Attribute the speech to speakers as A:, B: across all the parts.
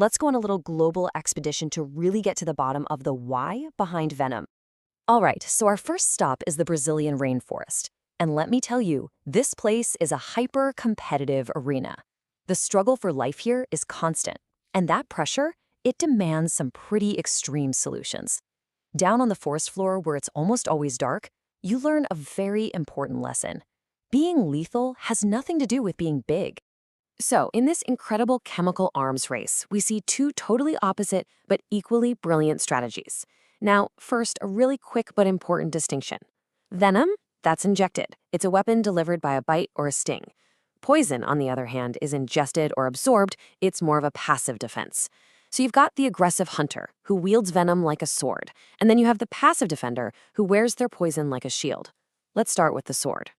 A: Let's go on a little global expedition to really get to the bottom of the why behind Venom. All right, so our first stop is the Brazilian rainforest. And let me tell you, this place is a hyper-competitive arena. The struggle for life here is constant, and that pressure, it demands some pretty extreme solutions. Down on the forest floor, where it's almost always dark, you learn a very important lesson. Being lethal has nothing to do with being big. So, in this incredible chemical arms race, we see two totally opposite but equally brilliant strategies. Now, first, a really quick but important distinction. Venom, that's injected. It's a weapon delivered by a bite or a sting. Poison, on the other hand, is ingested or absorbed. It's more of a passive defense. So you've got the aggressive hunter, who wields venom like a sword, and then you have the passive defender, who wears their poison like a shield. Let's start with the sword.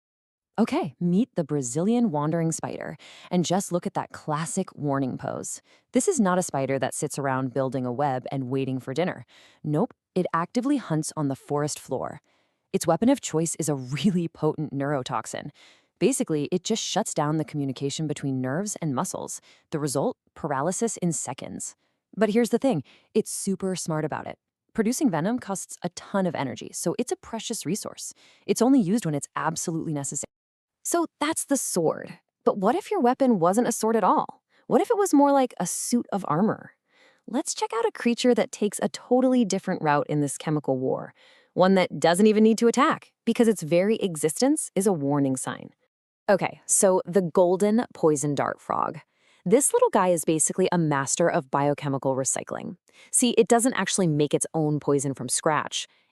A: Okay, meet the Brazilian wandering spider, and just look at that classic warning pose. This is not a spider that sits around building a web and waiting for dinner. Nope, it actively hunts on the forest floor. Its weapon of choice is a really potent neurotoxin. Basically, it just shuts down the communication between nerves and muscles. The result? Paralysis in seconds. But here's the thing, it's super smart about it. Producing venom costs a ton of energy, so it's a precious resource. It's only used when it's absolutely necessary. So that's the sword. But what if your weapon wasn't a sword at all? What if it was more like a suit of armor? Let's check out a creature that takes a totally different route in this chemical war. One that doesn't even need to attack, because its very existence is a warning sign. Okay, so the golden poison dart frog. This little guy is basically a master of biochemical recycling. See, it doesn't actually make its own poison from scratch.